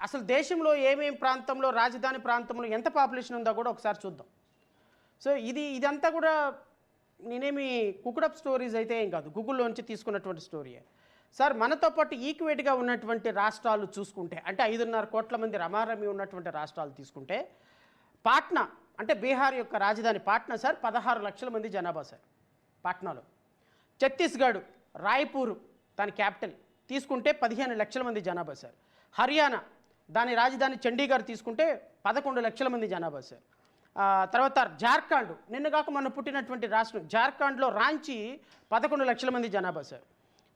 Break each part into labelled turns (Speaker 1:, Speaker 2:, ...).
Speaker 1: అసలు దేశంలో ఏమేం ప్రాంతంలో రాజధాని ప్రాంతంలో ఎంత పాపులేషన్ ఉందో కూడా ఒకసారి చూద్దాం. సో ఇదంతా కూడా నేనేమి కుకుడప్ స్టోరీస్ అయితే ఏం కాదు, గూగుల్లోంచి తీసుకున్నటువంటి స్టోరీయే సార్. మనతో పాటు ఈక్వేట్గా ఉన్నటువంటి రాష్ట్రాలు చూసుకుంటే, అంటే 5.5 కోట్ల మంది రమారమి ఉన్నటువంటి రాష్ట్రాలు తీసుకుంటే, పాట్నా అంటే బీహార్ యొక్క రాజధాని పాట్నా సార్ 16 లక్షల మంది జనాభా సార్ పాట్నాలో. ఛత్తీస్గఢ్ రాయ్పూర్ దాని క్యాపిటల్ తీసుకుంటే 15 లక్షల మంది జనాభా సార్. హర్యానా దాని రాజధాని చండీగఢ్ తీసుకుంటే 11 లక్షల మంది జనాభా సార్. తర్వాత జార్ఖండ్ నిన్నగాక మొన్న పుట్టినటువంటి రాష్ట్రం జార్ఖండ్లో రాంచీ 11 లక్షల మంది జనాభా సార్.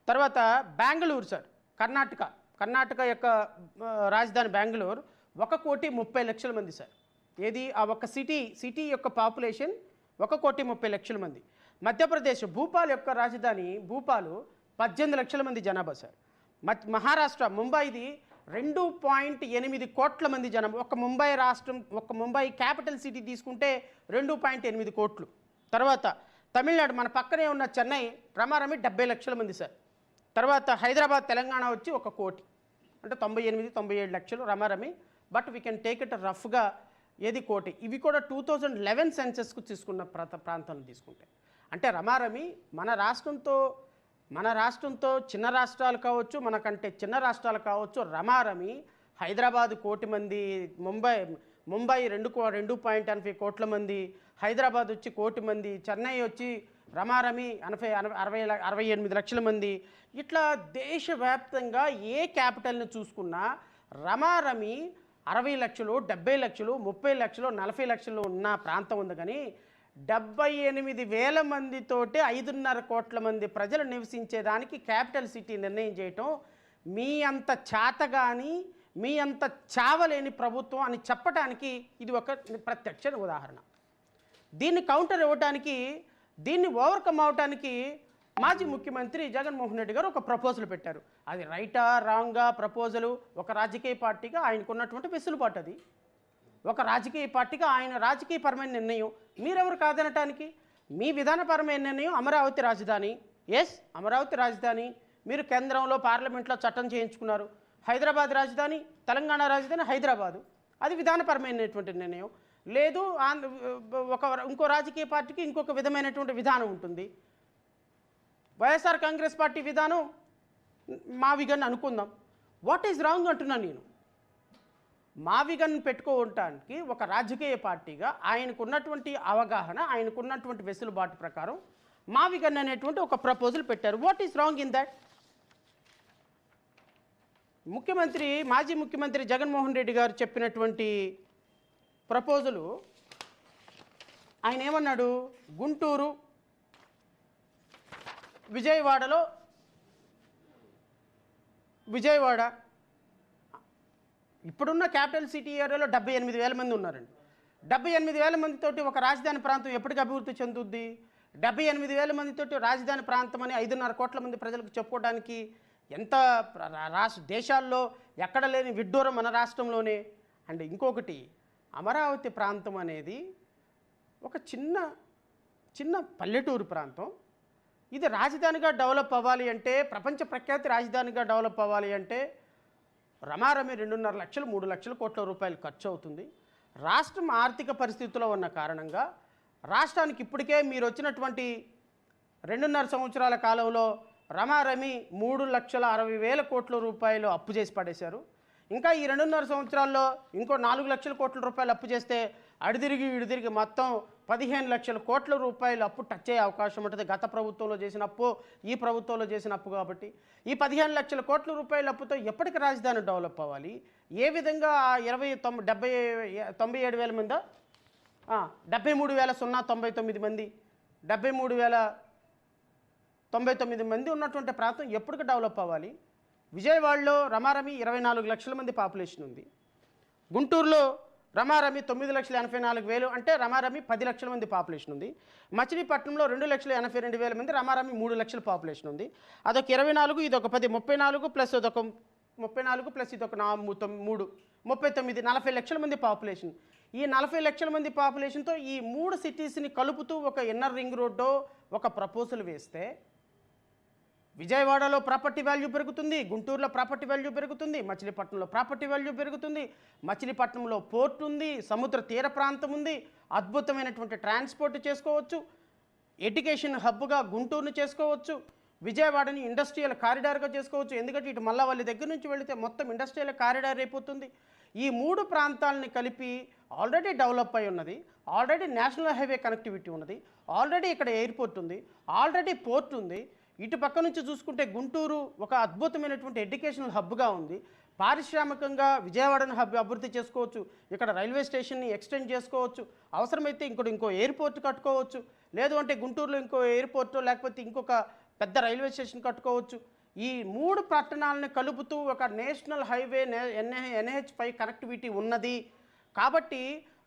Speaker 1: తర్వాత బెంగళూరు సార్ కర్ణాటక యొక్క రాజధాని బెంగళూరు 1,30,00,000 మంది సార్. ఏది ఆ ఒక్క సిటీ యొక్క పాపులేషన్ 1,30,00,000 మంది. మధ్యప్రదేశ్ భూపాల్ యొక్క రాజధాని భూపాలు 18 లక్షల మంది జనాభా సార్. మహారాష్ట్ర ముంబైది 2.8 కోట్ల మంది జనాభా. ఒక ముంబై క్యాపిటల్ సిటీ తీసుకుంటే 2.8 కోట్లు. తర్వాత తమిళనాడు మన పక్కనే ఉన్న చెన్నై రమారమి 70 లక్షల మంది సార్. తర్వాత హైదరాబాద్ తెలంగాణ వచ్చి 1 కోటి, అంటే 98-97 లక్షలు రమారమి. But we can take it రఫ్గా ఏది కోటి. ఇవి కూడా 2011 సెన్సస్కు తీసుకున్న ప్రాంతాలను తీసుకుంటే, అంటే రమారమి మన రాష్ట్రంతో చిన్న రాష్ట్రాలు కావచ్చు, మనకంటే చిన్న రాష్ట్రాలు కావచ్చు, రమారమి హైదరాబాద్ 1 కోటి మంది, ముంబై 2.80 కోట్ల మంది, హైదరాబాద్ వచ్చి 1 కోటి మంది, చెన్నై వచ్చి రమారమి 68 లక్షల మంది. ఇట్లా దేశవ్యాప్తంగా ఏ క్యాపిటల్ని చూసుకున్నా రమారమి 60 లక్షలు, 70 లక్షలు, 30 లక్షలు, 40 లక్షలు ఉన్న ప్రాంతం ఉంది. కానీ 78,000 మందితోటి 5.5 కోట్ల మంది ప్రజలు నివసించేదానికి క్యాపిటల్ సిటీ నిర్ణయం చేయటం మీ అంత చేతగాని, మీ అంత చావలేని ప్రభుత్వం అని చెప్పడానికి ఇది ఒక ప్రత్యక్ష ఉదాహరణ. దీన్ని కౌంటర్ ఇవ్వడానికి, దీన్ని ఓవర్కమ్ అవడానికి మాజీ ముఖ్యమంత్రి జగన్మోహన్ రెడ్డి గారు ఒక ప్రపోజల్ పెట్టారు. అది రైటా రాంగా ప్రపోజలు? ఒక రాజకీయ పార్టీగా ఆయనకున్నటువంటి వెసులుబాటు అది. ఒక రాజకీయ పార్టీగా ఆయన రాజకీయపరమైన నిర్ణయం. మీరెవరు కాదనటానికి? మీ విధానపరమైన నిర్ణయం అమరావతి రాజధాని. ఎస్, అమరావతి రాజధాని. మీరు కేంద్రంలో పార్లమెంట్లో చట్టం చేయించుకున్నారు. హైదరాబాద్ రాజధాని, తెలంగాణ రాజధాని హైదరాబాదు. అది విధానపరమైనటువంటి నిర్ణయం. లేదు, ఇంకో రాజకీయ పార్టీకి ఇంకొక విధమైనటువంటి విధానం ఉంటుంది. వైఎస్ఆర్ కాంగ్రెస్ పార్టీ విధానం మావిగన్ అనుకుందాం. వాట్ ఈజ్ రాంగ్ అంటున్నాను నేను. మావిగన్ పెట్టుకోవటానికి ఒక రాజకీయ పార్టీగా ఆయనకున్నటువంటి అవగాహన, ఆయనకున్నటువంటి వెసులుబాటు ప్రకారం మావిగన్ అనేటువంటి ఒక ప్రపోజల్ పెట్టారు. What is wrong in that? మాజీ ముఖ్యమంత్రి జగన్మోహన్ రెడ్డి గారు చెప్పినటువంటి ప్రపోజలు ఆయన ఏమన్నాడు? గుంటూరు, విజయవాడ ఇప్పుడున్న క్యాపిటల్ సిటీ ఏరియాలో 78,000 మంది ఉన్నారండి. 78,000 మందితోటి ఒక రాజధాని ప్రాంతం ఎప్పటికి అభివృద్ధి చెందుద్ది? 78,000 మందితోటి రాజధాని ప్రాంతం అని 5.5 కోట్ల మంది ప్రజలకు చెప్పుకోవడానికి ఎంత దేశాల్లో ఎక్కడ లేని విడ్డూరం మన రాష్ట్రంలోనే. అండ్ ఇంకొకటి, అమరావతి ప్రాంతం అనేది ఒక చిన్న పల్లెటూరు ప్రాంతం. ఇది రాజధానిగా డెవలప్ అవ్వాలి అంటే, ప్రపంచ ప్రఖ్యాతి రాజధానిగా డెవలప్ అవ్వాలి అంటే రమారమి 2.5 లక్షలు 3 లక్షల కోట్ల రూపాయలు ఖర్చు అవుతుంది. రాష్ట్రం ఆర్థిక పరిస్థితుల్లో ఉన్న కారణంగా రాష్ట్రానికి ఇప్పటికే మీరు వచ్చినటువంటి 2.5 సంవత్సరాల కాలంలో రమారమి 3,60,000 కోట్ల రూపాయలు అప్పు చేసి పడేశారు. ఇంకా ఈ 2.5 సంవత్సరాల్లో ఇంకో 4 లక్షల కోట్ల రూపాయలు అప్పు చేస్తే ఇడిదిరిగి మొత్తం 15 లక్షల కోట్ల రూపాయలు అప్పు టచ్ అయ్యే అవకాశం ఉంటుంది. గత ప్రభుత్వంలో చేసిన అప్పు, ఈ ప్రభుత్వంలో చేసిన అప్పు. కాబట్టి ఈ 15 లక్షల కోట్ల రూపాయల అప్పుతో ఎప్పటికి రాజధాని డెవలప్ అవ్వాలి? ఏ విధంగా 97,000 మందా 73,099 మంది 73,099 మంది ఉన్నటువంటి ప్రాంతం ఎప్పటికి డెవలప్ అవ్వాలి? విజయవాడలో రమారమి 24 లక్షల మంది పాపులేషన్ ఉంది. గుంటూరులో రమారమి 9,84,000, అంటే రమారమి 10 లక్షల మంది పాపులేషన్ ఉంది. మచిలీపట్నంలో 2,82,000 మంది, రమారమి 3 లక్షల పాపులేషన్ ఉంది. అదొక 24, ఇదొక 10, 34 ప్లస్ ఇదొక 34 ప్లస్ ఇదొక 3, 39, 40 లక్షల మంది పాపులేషన్. ఈ 40 లక్షల మంది పాపులేషన్తో ఈ 3 సిటీస్ని కలుపుతూ ఒక ఇన్నర్ రింగ్ రోడ్డో ఒక ప్రపోజల్ వేస్తే విజయవాడలో ప్రాపర్టీ వాల్యూ పెరుగుతుంది, గుంటూరులో ప్రాపర్టీ వాల్యూ పెరుగుతుంది, మచిలీపట్నంలో ప్రాపర్టీ వాల్యూ పెరుగుతుంది, మచిలీపట్నంలో పోర్ట్ ఉంది, సముద్ర తీర ప్రాంతం ఉంది, అద్భుతమైనటువంటి ట్రాన్స్పోర్ట్ చేసుకోవచ్చు, ఎడ్యుకేషన్ హబ్గా గుంటూరుని చేసుకోవచ్చు, విజయవాడని ఇండస్ట్రియల్ కారిడార్గా చేసుకోవచ్చు. ఎందుకంటే ఇటు మల్లవల్లి దగ్గర నుంచి వెళితే మొత్తం ఇండస్ట్రియల్ కారిడార్ అయిపోతుంది. ఈ 3 ప్రాంతాలని కలిపి ఆల్రెడీ డెవలప్ అయి ఉన్నది, ఆల్రెడీ నేషనల్ హైవే కనెక్టివిటీ ఉన్నది, ఆల్రెడీ ఇక్కడ ఎయిర్పోర్ట్ ఉంది, ఆల్రెడీ పోర్ట్ ఉంది. ఇటు పక్క నుంచి చూసుకుంటే గుంటూరు ఒక అద్భుతమైనటువంటి ఎడ్యుకేషనల్ హబ్గా ఉంది. పారిశ్రామికంగా విజయవాడను అభివృద్ధి చేసుకోవచ్చు, ఇక్కడ రైల్వే స్టేషన్ని ఎక్స్టెండ్ చేసుకోవచ్చు, అవసరమైతే ఇంకో ఎయిర్పోర్ట్ కట్టుకోవచ్చు, లేదు అంటే గుంటూరులో ఇంకో ఎయిర్పోర్ట్ లేకపోతే ఇంకొక పెద్ద రైల్వే స్టేషన్ కట్టుకోవచ్చు. ఈ 3 పట్టణాలను కలుపుతూ ఒక నేషనల్ హైవే NH5 కనెక్టివిటీ ఉన్నది. కాబట్టి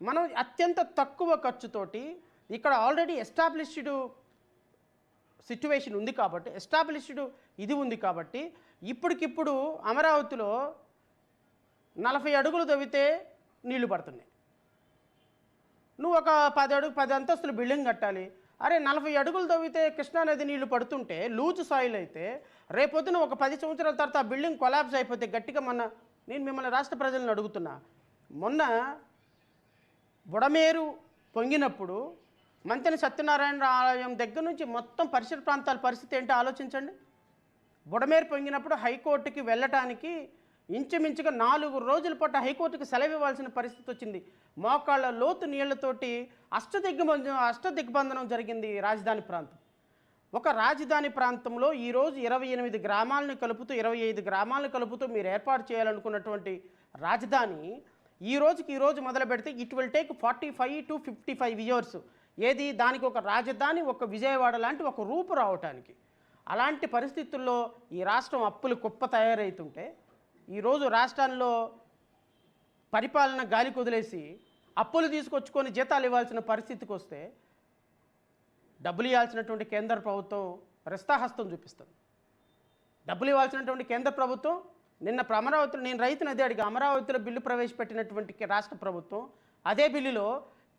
Speaker 1: మనం అత్యంత తక్కువ ఖర్చుతోటి ఇక్కడ ఆల్రెడీ ఎస్టాబ్లిష్డ్ సిట్యువేషన్ ఉంది కాబట్టి, ఎస్టాబ్లిష్డ్ ఇది ఉంది కాబట్టి ఇప్పటికిప్పుడు అమరావతిలో 40 అడుగులు తవ్వితే నీళ్లు పడుతున్నాయి. నువ్వు ఒక 10 అంతస్తులు బిల్డింగ్ కట్టాలి. అరే 40 అడుగులు తవ్వితే కృష్ణానది నీళ్లు పడుతుంటే లూజ్ సాయిల్ అయితే రేపొద్దున ఒక 10 సంవత్సరాల తర్వాత ఆ బిల్డింగ్ కొలాప్స్ అయిపోతే గట్టిగా నేను మిమ్మల్ని రాష్ట్ర ప్రజలను అడుగుతున్నా, మొన్న బుడమేరు పొంగినప్పుడు మంతెన సత్యనారాయణ ఆలయం దగ్గర నుంచి మొత్తం పరిసర ప్రాంతాల పరిస్థితి ఏంటో ఆలోచించండి. బుడమేరు పొంగినప్పుడు హైకోర్టుకి వెళ్ళటానికి ఇంచుమించుగా 4 రోజుల పాటు హైకోర్టుకి సెలవు ఇవ్వాల్సిన పరిస్థితి వచ్చింది. మోకాళ్ళ లోతు నీళ్లతోటి అష్టదిగ్బంధనం జరిగింది రాజధాని ప్రాంతం. ఒక రాజధాని ప్రాంతంలో ఈరోజు 28 గ్రామాలను కలుపుతూ 25 గ్రామాలను కలుపుతూ మీరు ఏర్పాటు చేయాలనుకున్నటువంటి రాజధాని ఈరోజు మొదలు పెడితే it will take 45 to 55 years. ఏది దానికి ఒక రాజధాని, ఒక విజయవాడ లాంటి ఒక రూపు రావటానికి. అలాంటి పరిస్థితుల్లో ఈ రాష్ట్రం అప్పులు కుప్ప తయారవుతుంటే ఈరోజు రాష్ట్రాల్లో పరిపాలన గాలి కుదిలేసి అప్పులు తీసుకొచ్చుకొని జీతాలు ఇవ్వాల్సిన పరిస్థితికి వస్తే డబ్బులు ఇవ్వాల్సినటువంటి కేంద్ర ప్రభుత్వం రెస్తాహస్తం చూపిస్తుంది. డబ్బులు ఇవ్వాల్సినటువంటి కేంద్ర ప్రభుత్వం నిన్న అమరావతిలో నేను రైతుని అదే అడిగా, అమరావతిలో బిల్లు ప్రవేశపెట్టినటువంటి రాష్ట్ర ప్రభుత్వం అదే బిల్లులో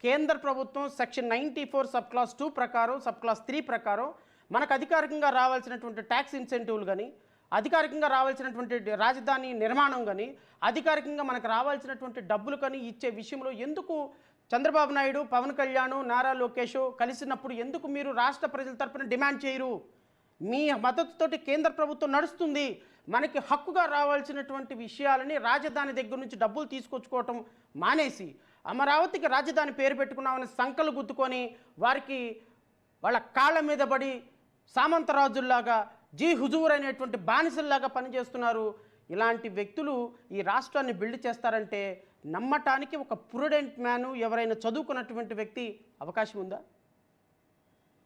Speaker 1: కేంద్ర ప్రభుత్వం సెక్షన్ 94 సబ్ క్లాస్ 2 ప్రకారం, సబ్ క్లాస్ 3 ప్రకారం మనకు అధికారికంగా రావాల్సినటువంటి ట్యాక్స్ ఇన్సెంటివ్లు కానీ, అధికారికంగా రావాల్సినటువంటి రాజధాని నిర్మాణం కానీ, అధికారికంగా మనకు రావాల్సినటువంటి డబ్బులు కానీ ఇచ్చే విషయంలో ఎందుకు చంద్రబాబు నాయుడు, పవన్ కళ్యాణ్, నారా లోకేష్ కలిసినప్పుడు ఎందుకు మీరు రాష్ట్ర ప్రజల తరపున డిమాండ్ చేయరు? మీ మద్దతుతోటి కేంద్ర ప్రభుత్వం నడుస్తుంది. మనకి హక్కుగా రావాల్సినటువంటి విషయాలని రాజధాని దగ్గర నుంచి డబ్బులు తీసుకొచ్చుకోవటం మానేసి అమరావతికి రాజధాని పేరు పెట్టుకున్నామని సంకలు గుద్దుకొని వారికి వాళ్ళ కాళ్ళ మీద పడి సామంతరాజుల్లాగా జీ హుజూర్ అనేటువంటి బానిసల్లాగా పనిచేస్తున్నారు. ఇలాంటి వ్యక్తులు ఈ రాష్ట్రాన్ని బిల్డ్ చేస్తారంటే నమ్మటానికి ఒక ప్రుడెంట్ మ్యాను, ఎవరైనా చదువుకున్నటువంటి వ్యక్తి అవకాశం ఉందా?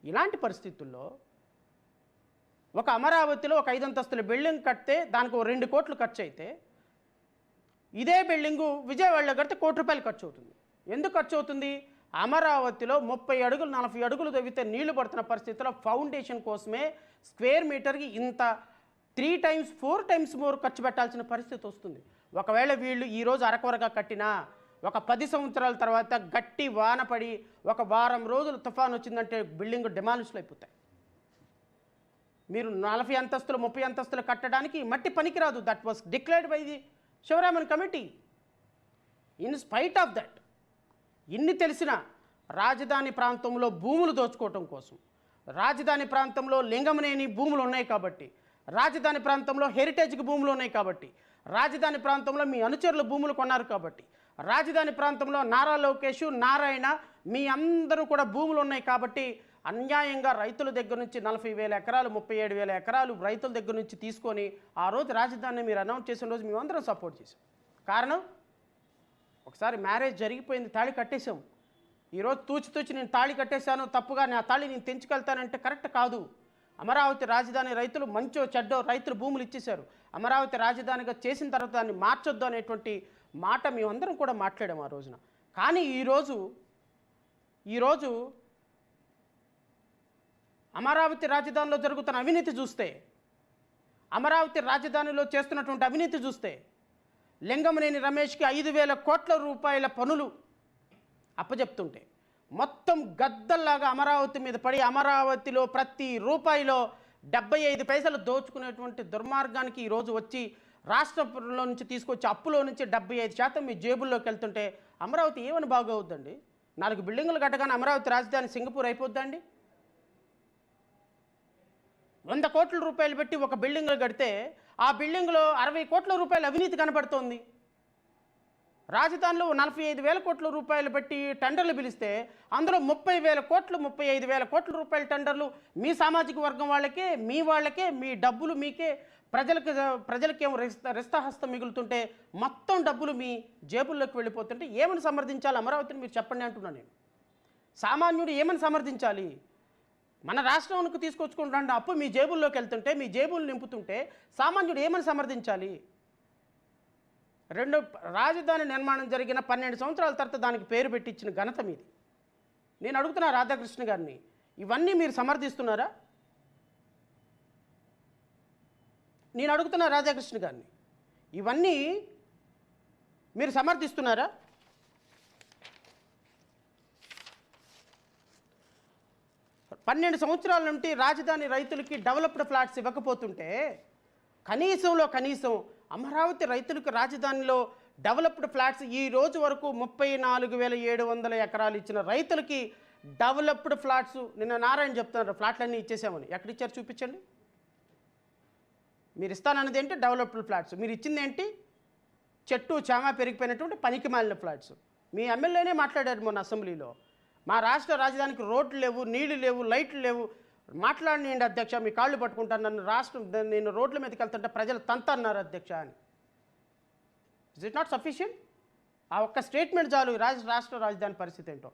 Speaker 1: ఇలాంటి పరిస్థితుల్లో ఒక అమరావతిలో ఒక 5 అంతస్తుల బిల్డింగ్ కడితే దానికి 2 కోట్లు ఖర్చు అయితే ఇదే బిల్డింగు విజయవాడలో కడితే 1 కోటి రూపాయలు ఖర్చు అవుతుంది. ఎందుకు ఖర్చు అవుతుంది? అమరావతిలో 30 అడుగులు 40 అడుగులు తవ్వితే నీళ్లు పడుతున్న పరిస్థితుల్లో ఫౌండేషన్ కోసమే స్క్వేర్ మీటర్కి ఇంత 3 times 4 times మోర్ ఖర్చు పెట్టాల్సిన పరిస్థితి వస్తుంది. ఒకవేళ వీళ్ళు ఈరోజు అరకొరగా కట్టినా ఒక 10 సంవత్సరాల తర్వాత గట్టి వాన పడి ఒక వారం రోజులు తుఫాన్ వచ్చిందంటే బిల్డింగ్ డిమాలిష్లు అయిపోతాయి. మీరు 40 అంతస్తులు 30 అంతస్తులు కట్టడానికి మట్టి పనికిరాదు. That was declared by the Sivaraman committee. In spite of that, ఇన్ని తెలిసిన రాజధాని ప్రాంతంలో భూములు దోచుకోవటం కోసం, రాజధాని ప్రాంతంలో లింగమనేని భూములు ఉన్నాయి కాబట్టి, రాజధాని ప్రాంతంలో హెరిటేజ్కి భూములు ఉన్నాయి కాబట్టి, రాజధాని ప్రాంతంలో మీ అనుచరుల భూములు కొన్నారు కాబట్టి, రాజధాని ప్రాంతంలో నారా లోకేష్, నారాయణ మీ అందరూ కూడా భూములు ఉన్నాయి కాబట్టి అన్యాయంగా రైతుల దగ్గర నుంచి 40,000 ఎకరాలు 37,000 ఎకరాలు రైతుల దగ్గర నుంచి తీసుకొని ఆ రోజు రాజధానిని మీరు అనౌన్స్ చేసిన రోజు మేమందరం సపోర్ట్ చేసాం. కారణం, ఒకసారి మ్యారేజ్ జరిగిపోయింది, తాళి కట్టేశాం. ఈరోజు తూచి నేను తాళి కట్టేశాను, తప్పుగా నా తాళి నేను తెంచుకెళ్తానంటే కరెక్ట్ కాదు. అమరావతి రాజధాని రైతులు మంచో చెడ్డో రైతులు భూములు ఇచ్చేశారు. అమరావతి రాజధానిగా చేసిన తర్వాత దాన్ని మార్చొద్దు అనేటువంటి మాట మేమందరం కూడా మాట్లాడాము ఆ రోజున. కానీ ఈరోజు అమరావతి రాజధానిలో జరుగుతున్న అవినీతి చూస్తే, అమరావతి రాజధానిలో చేస్తున్నటువంటి అవినీతి చూస్తే లింగమనేని రమేష్కి 5,000 కోట్ల రూపాయల పనులు అప్పచెప్తుంటే మొత్తం గద్దల్లాగా అమరావతి మీద పడి అమరావతిలో ప్రతి రూపాయిలో 75 పైసలు దోచుకునేటువంటి దుర్మార్గానికి ఈరోజు వచ్చి రాష్ట్రంలో నుంచి తీసుకొచ్చి అప్పులో నుంచి 75% మీ జేబుల్లోకి వెళ్తుంటే అమరావతి ఏమని బాగవుద్దండి? 4 బిల్డింగులు కట్టగానే అమరావతి రాజధాని సింగపూర్ అయిపోద్దండి? 100 కోట్ల రూపాయలు పెట్టి ఒక బిల్డింగ్లు కడితే ఆ బిల్డింగ్లో 60 కోట్ల రూపాయల అవినీతి కనబడుతోంది. రాజధానిలో 45,000 కోట్ల రూపాయలు పెట్టి టెండర్లు పిలిస్తే అందులో 30,000 కోట్లు 35,000 కోట్ల రూపాయల టెండర్లు మీ సామాజిక వర్గం వాళ్ళకే, మీ వాళ్ళకే, మీ డబ్బులు మీకే, ప్రజలకేమో రిస్తహస్తం మిగులుతుంటే మొత్తం డబ్బులు మీ జేబుల్లోకి వెళ్ళిపోతుంటే ఏమని సమర్థించాలి అమరావతిని? మీరు చెప్పండి అంటున్నాను నేను. సామాన్యుడు ఏమని సమర్థించాలి? మన రాష్ట్రానికి తీసుకొచ్చుకుంటున్న అప్పు మీ జేబుల్లోకి వెళ్తుంటే, మీ జేబులు నింపుతుంటే సామాన్యుడు ఏమని సమర్థించాలి? రాజధాని నిర్మాణం జరిగిన 12 సంవత్సరాల తర్వాత దానికి పేరు పెట్టించిన ఘనత మీది. నేను అడుగుతున్నా రాధాకృష్ణ గారిని, ఇవన్నీ మీరు సమర్థిస్తున్నారా? నేను అడుగుతున్నా రాధాకృష్ణ గారిని, ఇవన్నీ మీరు సమర్థిస్తున్నారా? పన్నెండు సంవత్సరాల నుండి రాజధాని రైతులకి డెవలప్డ్ ఫ్లాట్స్ ఇవ్వకపోతుంటే కనీసంలో కనీసం అమరావతి రైతులకు రాజధానిలో డెవలప్డ్ ఫ్లాట్స్ ఈ రోజు వరకు 34,700 ఎకరాలు ఇచ్చిన రైతులకి డెవలప్డ్ ఫ్లాట్స్ నిన్న నారాయణ చెప్తున్నారు ఫ్లాట్లన్నీ ఇచ్చేసామని. ఎక్కడిచ్చారు చూపించండి. మీరు ఇస్తానన్నది ఏంటి? Developed flats. మీరు ఇచ్చింది ఏంటి? చెట్టు చామా పెరిగిపోయినటువంటి పనికి మాలిన ఫ్లాట్స్. మీ ఎమ్మెల్యేనే మాట్లాడారు మొన్న అసెంబ్లీలో, మా రాష్ట్ర రాజధానికి రోడ్లు లేవు, నీళ్లు లేవు, లైట్లు లేవు. మాట్లాడినండి అధ్యక్ష, మీ కాళ్ళు పట్టుకుంటాను, నేను రోడ్ల మీదకి వెళ్తుంటే ప్రజలు తంతన్నారు అధ్యక్ష అని. Is it not sufficient? ఆ ఒక్క స్టేట్మెంట్ చాలు రాష్ట్ర రాజధాని పరిస్థితి ఏంటో.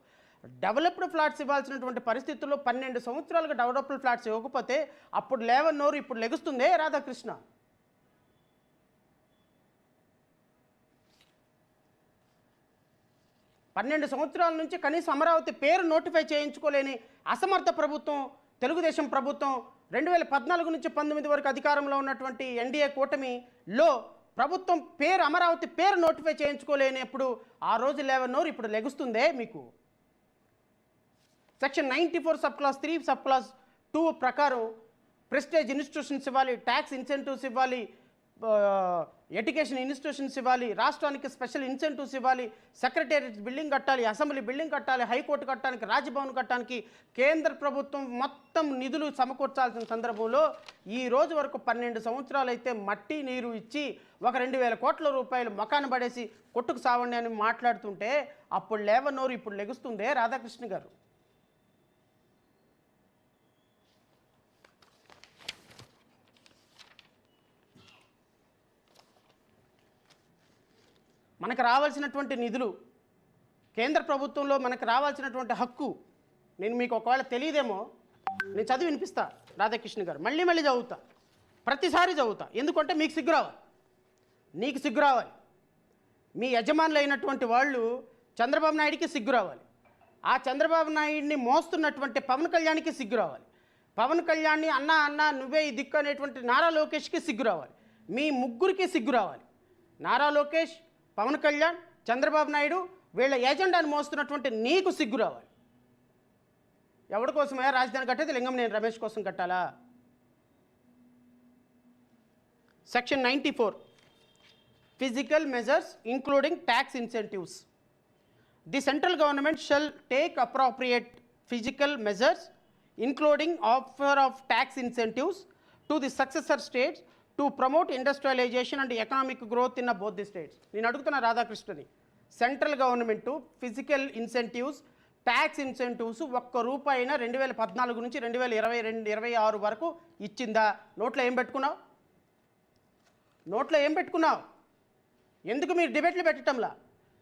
Speaker 1: డెవలప్డ్ ఫ్లాట్స్ ఇవ్వాల్సినటువంటి పరిస్థితుల్లో 12 సంవత్సరాలుగా డెవలప్డ్ ఫ్లాట్స్ ఇవ్వకపోతే అప్పుడు లేవన్నోరు ఇప్పుడు లెగుస్తుందే రాధాకృష్ణ. పన్నెండు సంవత్సరాల నుంచి కనీసం అమరావతి పేరు నోటిఫై చేయించుకోలేని అసమర్థ ప్రభుత్వం తెలుగుదేశం ప్రభుత్వం 2014 నుంచి 19 వరకు అధికారంలో ఉన్నటువంటి ఎన్డీఏ కూటమిలో ప్రభుత్వం పేరు అమరావతి పేరు నోటిఫై చేయించుకోలేనప్పుడు ఆ రోజు లేవన్నోరు ఇప్పుడు లెగుస్తుందే మీకు. Section 94 sub class 3 sub class 2 ప్రకారం ప్రెస్టేజ్ ఇన్స్టిట్యూషన్స్ ఇవ్వాలి, ట్యాక్స్ ఇన్సెంటివ్స్ ఇవ్వాలి, ఎడ్యుకేషన్ ఇన్స్టిట్యూషన్స్ ఇవ్వాలి, రాష్ట్రానికి స్పెషల్ ఇన్సెంటివ్స్ ఇవ్వాలి, సెక్రటేరియట్ బిల్డింగ్ కట్టాలి, అసెంబ్లీ బిల్డింగ్ కట్టాలి, హైకోర్టు కట్టడానికి, రాజ్భవన్ కట్టడానికి కేంద్ర ప్రభుత్వం మొత్తం నిధులు సమకూర్చాల్సిన సందర్భంలో ఈ రోజు వరకు 12 సంవత్సరాలు అయితే మట్టి నీరు ఇచ్చి ఒక 2,000 కోట్ల రూపాయలు మకాను పడేసి కొట్టుకు సావండి అని మాట్లాడుతుంటే అప్పుడు లేవనోరు ఇప్పుడు లెగుస్తుందే రాధాకృష్ణ గారు. మనకు రావాల్సినటువంటి నిధులు, కేంద్ర ప్రభుత్వంలో మనకు రావాల్సినటువంటి హక్కు, నేను మీకు ఒకవేళ తెలియదేమో నేను చదివి వినిపిస్తా రాధాకృష్ణ గారు, మళ్ళీ మళ్ళీ చదువుతా, ప్రతిసారి చదువుతా. ఎందుకంటే మీకు సిగ్గు రావాలి, నీకు సిగ్గు రావాలి, మీ యజమానులు అయినటువంటి వాళ్ళు చంద్రబాబు నాయుడికి సిగ్గు రావాలి, ఆ చంద్రబాబు నాయుడిని మోస్తున్నటువంటి పవన్ కళ్యాణ్కి సిగ్గు రావాలి, పవన్ కళ్యాణ్ని అన్నా అన్నా నువ్వే ఈ దిక్కు అనేటువంటి నారా లోకేష్కి సిగ్గు రావాలి, మీ ముగ్గురికి సిగ్గు రావాలి. నారా లోకేష్, పవన్ కళ్యాణ్, చంద్రబాబు నాయుడు వీళ్ళ ఏజెండాను మోస్తున్నటువంటి నీకు సిగ్గు రావాలి. ఎవరి కోసమయ్యా రాజధాని కట్టేది? లింగంనేని రమేష్ కోసం కట్టాలా? Section 94 physical measures including tax incentives. The central government shall take appropriate physical measures including offer of tax incentives to the successor states to promote industrialization and economic growth in both the states. నేను అడుగుతున్నా రాధాకృష్ణని, central government physical incentives, tax incentives ఒక్క రూపాయినా 2014 నుంచి 2026 వరకు ఇచ్చిందా? నోట్లో ఏం పెట్టుకున్నావు? నోట్లో ఏం పెట్టుకున్నావు? ఎందుకు మీరు డిబేట్లు పెట్టడంలా?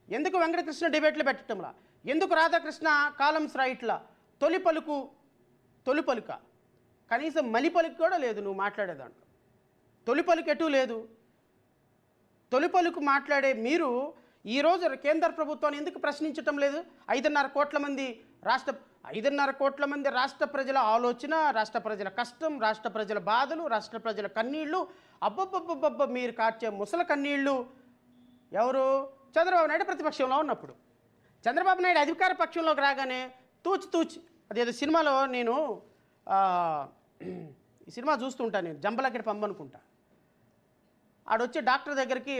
Speaker 1: ఎందుకు వెంకటకృష్ణ డిబేట్లు పెట్టడంలా? ఎందుకు రాధాకృష్ణ కాలమ్స్ రైట్లా? తొలి పలుక కనీసం మలి పలుకు కూడా లేదు నువ్వు మాట్లాడేదాంట్లో. తొలి పలుకు ఎటూ లేదు. తొలి పలుకు మాట్లాడే మీరు ఈరోజు కేంద్ర ప్రభుత్వాన్ని ఎందుకు ప్రశ్నించటం లేదు? 5.5 కోట్ల మంది రాష్ట్ర ప్రజల ఆలోచన, రాష్ట్ర ప్రజల కష్టం, రాష్ట్ర ప్రజల బాధలు, రాష్ట్ర ప్రజల కన్నీళ్లు, అబ్బబ్బబ్బబ్బ మీరు కార్చే ముసల కన్నీళ్లు ఎవరు? చంద్రబాబు నాయుడు ప్రతిపక్షంలో ఉన్నప్పుడు. చంద్రబాబు నాయుడు అధికార పక్షంలోకి రాగానే తూచి అదేదో సినిమాలో నేను ఈ సినిమా చూస్తుంటా నేను, జంబలక్కడి పంపనుకుంటా. ఆడొచ్చి డాక్టర్ దగ్గరికి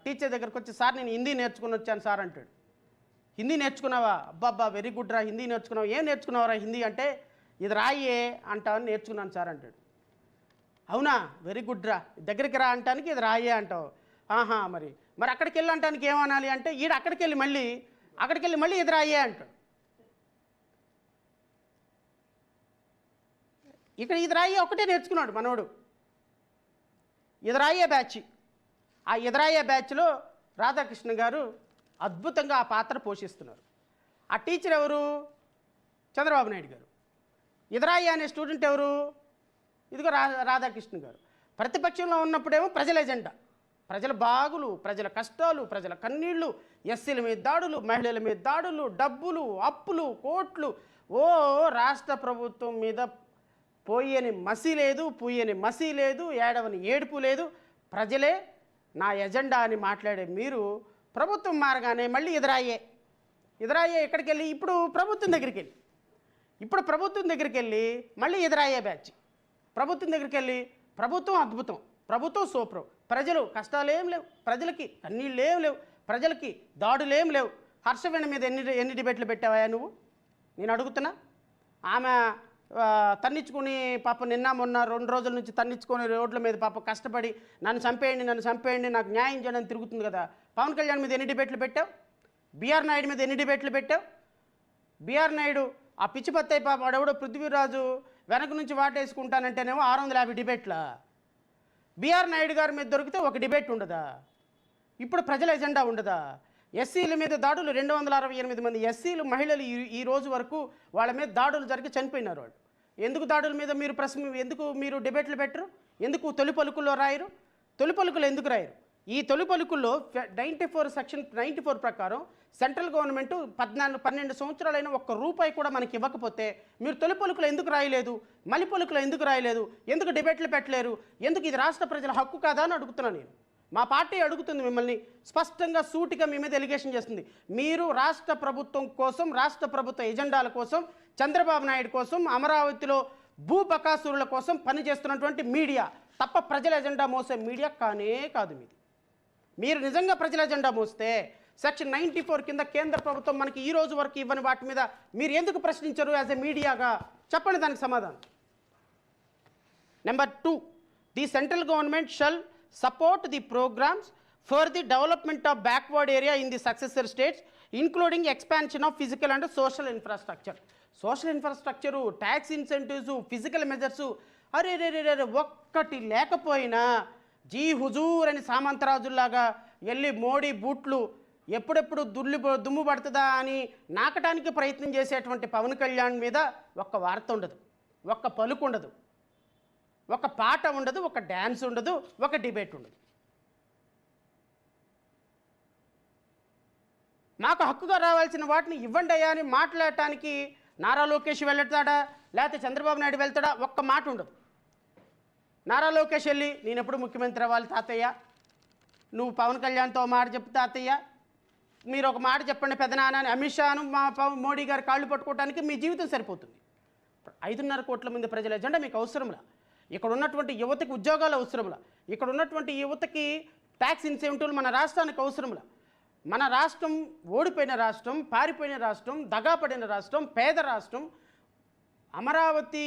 Speaker 1: టీచర్ దగ్గరికి వచ్చి, సార్ నేను హిందీ నేర్చుకుని వచ్చాను సార్ అంటాడు. హిందీ నేర్చుకున్నావా? అబ్బాబ్బా వెరీ గుడ్ రా, హిందీ నేర్చుకున్నావు. ఏం నేర్చుకున్నావురా హిందీ అంటే, ఇది రాయే అంటావని నేర్చుకున్నాను సార్ అంటాడు. అవునా, వెరీ గుడ్ రా, దగ్గరికి రా అంటానికి ఇది రాయే అంటావు. ఆహా, మరి అక్కడికి వెళ్ళి అంటానికి ఏమనాలి అంటే, అక్కడికి వెళ్ళి మళ్ళీ ఇది రాయే అంటాడు. ఇక్కడ ఇది రాయే ఒకటే నేర్చుకున్నాడు మనోడు. ఎదురాయే బ్యాచ్. ఆ ఎదురాయే బ్యాచ్లో రాధాకృష్ణ గారు అద్భుతంగా ఆ పాత్ర పోషిస్తున్నారు. ఆ టీచర్ ఎవరు? చంద్రబాబు నాయుడు గారు. ఎదురాయే అనే స్టూడెంట్ ఎవరు? ఇదిగో రాధాకృష్ణ గారు. ప్రతిపక్షంలో ఉన్నప్పుడేమో ప్రజల ఎజెండా, ప్రజల బాగులు, ప్రజల కష్టాలు, ప్రజల కన్నీళ్లు, ఎస్సీల మీద దాడులు, మహిళల మీద దాడులు, డబ్బులు, అప్పులు, కోట్లు. రాష్ట్ర ప్రభుత్వం మీద పోయని మసి లేదు, ఏడవని ఏడుపు లేదు. ప్రజలే నా ఎజెండా అని మాట్లాడే మీరు ప్రభుత్వం మారగానే మళ్ళీ ఎదురాయే ఎక్కడికి వెళ్ళి ఇప్పుడు ప్రభుత్వం దగ్గరికి వెళ్ళి మళ్ళీ ఎదురాయే బ్యాచ్. ప్రభుత్వం దగ్గరికి వెళ్ళి ప్రభుత్వం అద్భుతం, ప్రభుత్వం సూపర్, ప్రజలు కష్టాలేం లేవు, ప్రజలకి కన్నీళ్ళు ఏం లేవు, ప్రజలకి దాడులేం లేవు. హర్షవీణ మీద ఎన్ని డిబేట్లు పెట్టావా నువ్వు? నేను అడుగుతున్నా. ఆమె తన్నించుకుని పాప నిన్న మొన్న 2 రోజుల నుంచి తన్నించుకొని రోడ్ల మీద పాప కష్టపడి నన్ను చంపేయండి, నాకు న్యాయం చేయడం తిరుగుతుంది కదా. పవన్ కళ్యాణ్ మీద ఎన్ని డిబేట్లు పెట్టావు? బీఆర్ నాయుడు మీద ఎన్ని డిబేట్లు పెట్టావు? బీఆర్ నాయుడు ఆ పిచ్చిపత్తయ్య పాప వాడెవడో పృథ్వీరాజు వెనక నుంచి వాటేసుకుంటానంటేనేమో 650 డిబేట్ల. బీఆర్ నాయుడు గారి మీద దొరికితే ఒక డిబేట్ ఉండదా? ఇప్పుడు ప్రజల ఎజెండా ఉండదా? ఎస్సీల మీద దాడులు 268 మంది ఎస్సీలు మహిళలు ఈ రోజు వరకు వాళ్ళ మీద దాడులు జరిగి చనిపోయినారు. వాళ్ళు ఎందుకు దాడుల మీద ఎందుకు మీరు డిబేట్లు పెట్టరు? ఎందుకు తొలి పలుకుల్లో రాయరు? తొలి పలుకులు ఎందుకు రాయరు? ఈ తొలి పలుకుల్లో సెక్షన్ 94 ప్రకారం సెంట్రల్ గవర్నమెంట్ 12 సంవత్సరాలైన ఒక్క రూపాయి కూడా మనకి ఇవ్వకపోతే మీరు తొలి పలుకులు ఎందుకు రాయలేదు? మలి పలుకులు ఎందుకు రాయలేదు? ఎందుకు డిబేట్లు పెట్టలేరు? ఎందుకు ఇది రాష్ట్ర ప్రజల హక్కు కాదా అని అడుగుతున్నాను నేను. మా పార్టీ అడుగుతుంది మిమ్మల్ని, స్పష్టంగా సూటిగా మీ మీద ఎలిగేషన్ చేస్తుంది. మీరు రాష్ట్ర ప్రభుత్వం కోసం, రాష్ట్ర ప్రభుత్వ ఎజెండాల కోసం, చంద్రబాబు నాయుడు కోసం, అమరావతిలో భూబకాసురుల కోసం పనిచేస్తున్నటువంటి మీడియా తప్ప ప్రజల ఎజెండా మోసే మీడియా కానే కాదు మీది. మీరు నిజంగా ప్రజల ఎజెండా మోస్తే సెక్షన్ 94 కింద కేంద్ర ప్రభుత్వం మనకి ఈ రోజు వరకు ఇవ్వని వాటి మీద మీరు ఎందుకు ప్రశ్నించరు యాజ్ ఎ మీడియాగా? చెప్పండి దానికి సమాధానం. Number 2, the central government shall support the programs for the development of backward area in the successor states, including expansion of physical and social infrastructure. Social infrastructure, tax incentives, physical measures, అరే ఒక్కటి లేకపోయినా G Huzur అని సామంతరాజుల్లాగా వెళ్ళి మోడీ బూట్లు ఎప్పుడెప్పుడు దుమ్ము పడుతుందా అని నాకటానికి ప్రయత్నం చేసేటువంటి పవన్ కళ్యాణ్ మీద ఒక్క వార్త ఉండదు, ఒక్క పలుకు ఉండదు, ఒక పాట ఉండదు, ఒక డ్యాన్స్ ఉండదు, ఒక డిబేట్ ఉండదు. మాకు హక్కుగా రావాల్సిన వాటిని ఇవ్వండి అయ్యా అని మాట్లాడటానికి నారా లోకేష్ వెళ్తాడా లేకపోతే చంద్రబాబు నాయుడు వెళ్తాడా? ఒక్క మాట ఉండదు. నారా లోకేష్ వెళ్ళి నేను ఎప్పుడు ముఖ్యమంత్రి అవ్వాలి తాతయ్య, నువ్వు పవన్ కళ్యాణ్తో మాట చెప్పు తాతయ్య, మీరు ఒక మాట చెప్పండి పెదనాన్న అని అమిత్ షాను మోడీ గారి కాళ్ళు పట్టుకోవడానికి మీ జీవితం సరిపోతుంది. 5.5 కోట్ల మంది ప్రజల ఎజెండా మీకు అవసరంలా. ఇక్కడ ఉన్నటువంటి యువతకి ఉద్యోగాలు అవసరంలా. ఇక్కడ ఉన్నటువంటి యువతకి ట్యాక్స్ ఇన్సెంటివ్లు మన రాష్ట్రానికి అవసరంలా. మన రాష్ట్రం ఓడిపోయిన రాష్ట్రం, పారిపోయిన రాష్ట్రం, దగాపడిన రాష్ట్రం, పేద రాష్ట్రం. అమరావతి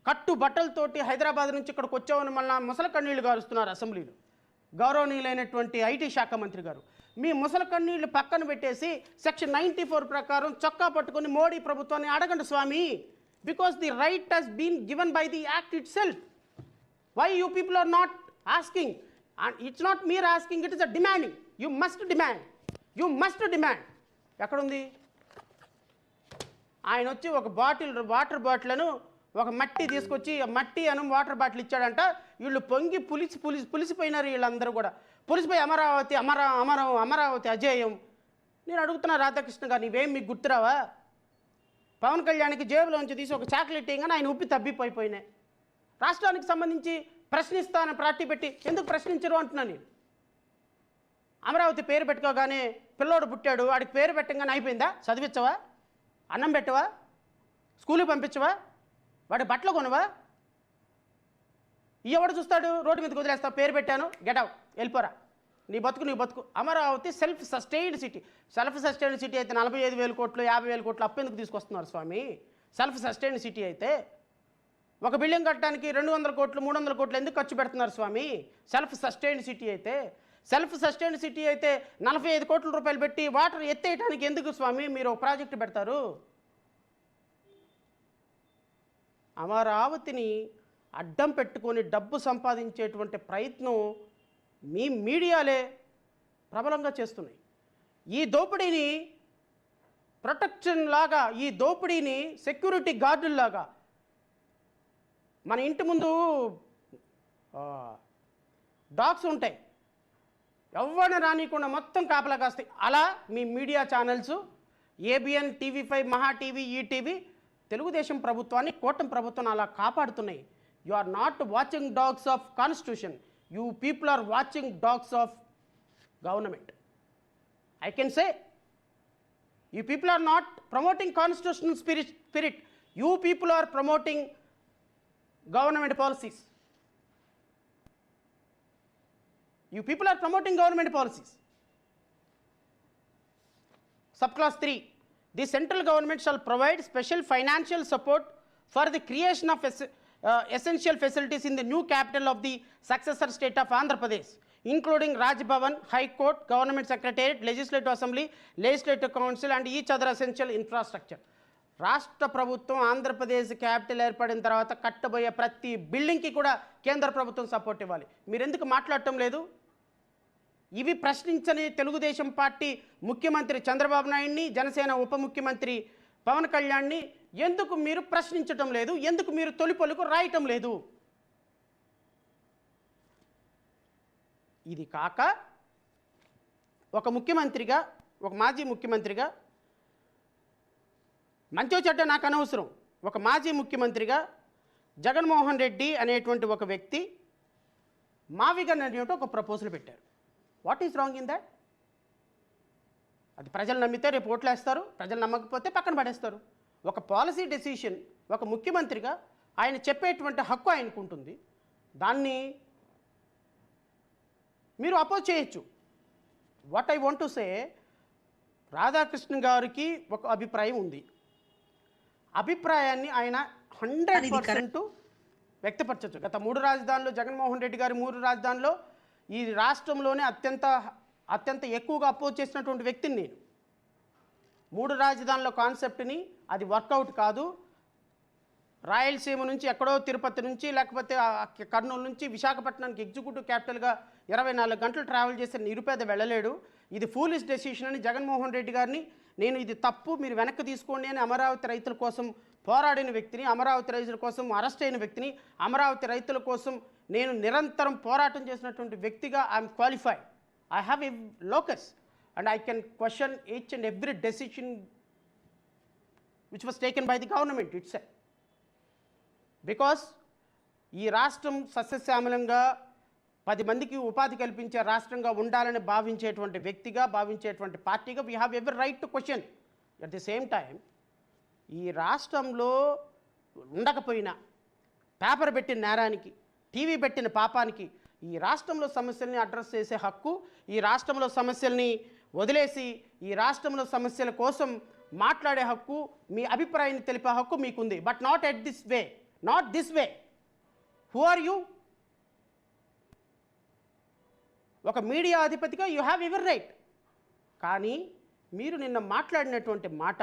Speaker 1: కట్టుబట్టలతోటి హైదరాబాద్ నుంచి ఇక్కడికి వచ్చామని మళ్ళీ ముసలి కన్నీళ్లు గారుస్తున్నారు అసెంబ్లీలో గౌరవనీయులైనటువంటి ఐటీ శాఖ మంత్రి గారు. మీ ముసలి కన్నీళ్లు పక్కన పెట్టేసి సెక్షన్ 94 ప్రకారం చొక్కా పట్టుకొని మోడీ ప్రభుత్వాన్ని అడగండి స్వామి. Because the right has been given by the act itself. Why you people are not asking? And it's not mere asking, it is a demanding. You must demand. ఎక్కడ ఉంది? ఆయన వచ్చి ఒక వాటర్ బాటిల్ను ఒక మట్టి తీసుకొచ్చి మట్టి అను వాటర్ బాటిల్ ఇచ్చాడంట. వీళ్ళు పొంగి పులిసిపోయినారు. వీళ్ళందరూ కూడా పులిసిపోయి అమరావతి అజేయం. నేను అడుగుతున్నా రాధాకృష్ణ గారు, నీవేం మీకు గుర్తురావా? పవన్ కళ్యాణ్కి జేబులోంచి తీసి ఒక చాక్లెట్ ఇవ్వగానే ఆయన ఉప్పి తబ్బిపోయినాయి. రాష్ట్రానికి సంబంధించి ప్రశ్నిస్తానని పార్టీ పెట్టి ఎందుకు ప్రశ్నించరు అంటున్నాను నేను. అమరావతి పేరు పెట్టుకోగానే పిల్లోడు పుట్టాడు, వాడికి పేరు పెట్టగానే అయిపోయిందా? చదివించవా? అన్నం పెట్టవా? స్కూల్కి పంపించవా? వాడి బట్టలు కొనవా? ఎవడు చూస్తాడు? రోడ్డు మీదకి వదిలేస్తావు, పేరు పెట్టాను, గెటౌట్, వెళ్ళిపోరా, నీ బతుకు నీ బతుకు. Amaravati self sustained city. Self sustained city అయితే 45,000 కోట్లు 50,000 కోట్లు అప్పు ఎందుకు తీసుకొస్తున్నారు స్వామి? సెల్ఫ్ సస్టైన్డ్ సిటీ అయితే ఒక బిల్డింగ్ కట్టడానికి 200 కోట్లు 300 కోట్లు ఎందుకు ఖర్చు పెడుతున్నారు స్వామి? సెల్ఫ్ సస్టైన్డ్ సిటీ అయితే. సెల్ఫ్ సస్టైన్డ్ సిటీ అయితే 45 కోట్ల రూపాయలు పెట్టి వాటర్ ఎత్తేయడానికి ఎందుకు స్వామి మీరు ఒక ప్రాజెక్టు పెడతారు? అమరావతిని అడ్డం పెట్టుకొని డబ్బు సంపాదించేటువంటి ప్రయత్నం మీ మీడియాలే ప్రబలంగా చేస్తున్నాయి. ఈ దోపిడీని ప్రొటెక్షన్ లాగా, ఈ దోపిడీని సెక్యూరిటీ గార్డుల్లాగా, మన ఇంటి ముందు డాగ్స్ ఉంటాయి, ఎవరిని రానియకుండా మొత్తం కాపలా కాస్తాయి. అలా మీ media channels ABN, TV five, Maha TV, ETV Telugu Desam ప్రభుత్వాన్ని, కూటమి ప్రభుత్వాన్ని అలా కాపాడుతున్నాయి. You are not watching dogs of constitution, you people are watching dogs of government. I can say, you people are not promoting constitutional spirit. You people are promoting government policies. You people are promoting government policies. Subclass 3. The central government shall provide special financial support for the creation of essential facilities in the new capital of the successor state of Andhra Pradesh, including Raj Bhavan, High Court, Government Secretariat, Legislative Assembly, Legislative Council and each other essential infrastructure. రాష్ట్ర ప్రభుత్వం Andhra Pradesh capital ఏర్పడిన తర్వాత కట్టబోయే ప్రతి బిల్డింగ్కి కూడా కేంద్ర ప్రభుత్వం support ఇవ్వాలి. మీరు ఎందుకు మాట్లాడటం లేదు? ఇవి ప్రశ్నించని తెలుగుదేశం పార్టీ ముఖ్యమంత్రి చంద్రబాబు నాయుడిని, జనసేన ఉప ముఖ్యమంత్రి పవన్ కళ్యాణ్ని ఎందుకు మీరు ప్రశ్నించటం లేదు? ఎందుకు మీరు తొలి పలుకు రాయటం లేదు? ఇది కాక ఒక ముఖ్యమంత్రిగా, ఒక మాజీ ముఖ్యమంత్రిగా, మంచో చెడ్డ నాకు అనవసరం, ఒక మాజీ ముఖ్యమంత్రిగా జగన్మోహన్ రెడ్డి అనేటువంటి ఒక వ్యక్తి మావిగన్ అనేటువంటి ఒక ప్రపోజల్ పెట్టారు. What is wrong in that? అది ప్రజలు నమ్మితే రేపు ఓట్లు వేస్తారు, ప్రజలు నమ్మకపోతే పక్కన పడేస్తారు. ఒక పాలసీ డెసిషన్ ఒక ముఖ్యమంత్రిగా ఆయన చెప్పేటువంటి హక్కు ఆయనకు ఉంటుంది. దాన్ని మీరు అపోజ్ చేయొచ్చు. What I want to say, Radhakrishna గారికి ఒక అభిప్రాయం ఉంది. అభిప్రాయాన్ని ఆయన 100% వ్యక్తపరచచ్చు. గత 3 రాజధానులు జగన్మోహన్ రెడ్డి గారి 3 రాజధానుల్లో ఈ రాష్ట్రంలోనే అత్యంత ఎక్కువగా అపోజ్ చేసినటువంటి వ్యక్తిని నేను. 3 రాజధానుల కాన్సెప్ట్ని అది వర్కౌట్ కాదు. రాయలసీమ నుంచి ఎక్కడో తిరుపతి నుంచి లేకపోతే కర్నూలు నుంచి విశాఖపట్నానికి ఎగ్జిక్యూటివ్ క్యాపిటల్గా 24 గంటలు ట్రావెల్ చేసే నిరుపేద వెళ్ళలేడు. ఇది ఫూలిష్ డెసిషన్ అని జగన్మోహన్ రెడ్డి గారిని నేను ఇది తప్పు, మీరు వెనక్కి తీసుకోండి అని అమరావతి రైతుల కోసం పోరాడిన వ్యక్తిని, అమరావతి రైతుల కోసం అరెస్ట్ అయిన వ్యక్తిని, అమరావతి రైతుల కోసం నేను నిరంతరం పోరాటం చేసినటువంటి వ్యక్తిగా I'm qualified. I have a locus and I can question each and every decision which was taken by the government itself. Because ఈ రాష్ట్రం సస్యశ్యామలంగా 10 మందికి ఉపాధి కల్పించే రాష్ట్రంగా ఉండాలని భావించేటువంటి వ్యక్తిగా, భావించేటువంటి పార్టీగా we have every right to question. At the same time ఈ రాష్ట్రంలో ఉండకపోయినా పేపర్ పెట్టిన నేరానికి, టీవీ పెట్టిన పాపానికి ఈ రాష్ట్రంలో సమస్యల్ని అడ్రస్ చేసే హక్కు, ఈ రాష్ట్రంలో సమస్యల్ని వదిలేసి ఈ రాష్ట్రంలో సమస్యల కోసం మాట్లాడే హక్కు, మీ అభిప్రాయాన్ని తెలిపే హక్కు మీకుంది. But not at this way, not this way. Who are you? ఒక మీడియా అధిపతిగా యూ హ్యావ్ ఎవర్ రైట్. కానీ మీరు నిన్న మాట్లాడినటువంటి మాట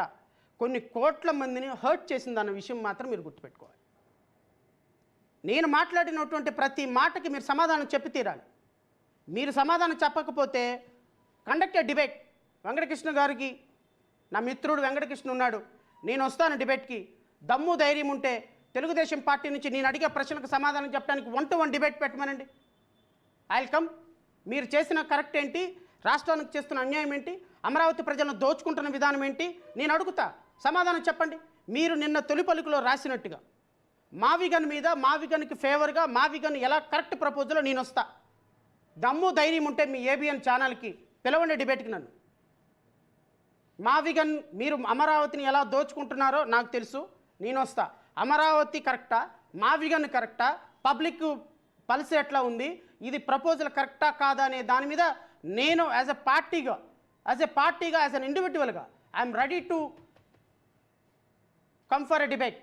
Speaker 1: కొన్ని కోట్ల మందిని హర్ట్ చేసిందన్న విషయం మాత్రం మీరు గుర్తుపెట్టుకోవాలి. నేను మాట్లాడినటువంటి ప్రతి మాటకి మీరు సమాధానం చెప్పి తీరాలి. మీరు సమాధానం చెప్పకపోతే కండక్ట్ ఏ డిబేట్. వెంకటకృష్ణ గారికి, నా మిత్రుడు వెంకటకృష్ణ ఉన్నాడు, నేను వస్తాను డిబేట్కి. దమ్ము ధైర్యం ఉంటే తెలుగుదేశం పార్టీ నుంచి నేను అడిగే ప్రశ్నలకు సమాధానం చెప్పడానికి 1-to-1 డిబేట్ పెట్టమనండి. I will come. మీరు చేసిన కరెక్ట్ ఏంటి, రాష్ట్రానికి చేస్తున్న అన్యాయం ఏంటి, అమరావతి ప్రజలను దోచుకుంటున్న విధానం ఏంటి నేను అడుగుతా, సమాధానం చెప్పండి. మీరు నిన్న తొలి పలుకులో రాసినట్టుగా మావిగన్ మీద, మావిగన్కి ఫేవర్గా, మావిగన్ ఎలా కరెక్ట్ ప్రపోజలో నేను వస్తా. దమ్ము ధైర్యం ఉంటే మీ ఏబిఎన్ ఛానల్కి పిలవండి డిబేట్కి నన్ను. మావిగన్ మీరు అమరావతిని ఎలా దోచుకుంటున్నారో నాకు తెలుసు, నేను వస్తా. అమరావతి కరెక్టా, మావిగన్ కరెక్టా, పబ్లిక్ పల్స్ ఎట్లా ఉంది, ఇది ప్రపోజల్ కరెక్టా కాదా అనే దాని మీద నేను యాజ్ ఎ పార్టీగా యాజ్ అన్ ఇండివిజువల్గా I'm ready to come for a debate.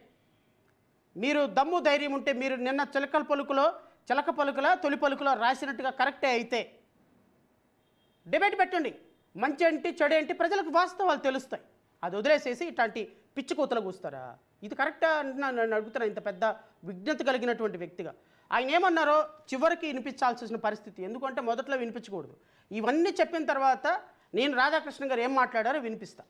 Speaker 1: మీరు దమ్ము ధైర్యం ఉంటే, మీరు నిన్న చిలక పలుకుల తొలి పలుకులో రాసినట్టుగా కరెక్టే అయితే డిబేట్ పెట్టండి. మంచి ఏంటి చెడు ఏంటి ప్రజలకు వాస్తవాలు తెలుస్తాయి. అది వదిలేసేసి ఇట్లాంటి పిచ్చి కూతలు కూస్తారా? ఇది కరెక్టా అంటున్నాను, నన్ను అడుగుతున్నా. ఇంత పెద్ద విజ్ఞత కలిగినటువంటి వ్యక్తిగా ఆయన ఏమన్నారో చివరికి వినిపించాల్సిన పరిస్థితి. ఎందుకంటే మొదట్లో వినిపించకూడదు. ఇవన్నీ చెప్పిన తర్వాత నేను రాధాకృష్ణ గారు ఏం మాట్లాడారో వినిపిస్తా.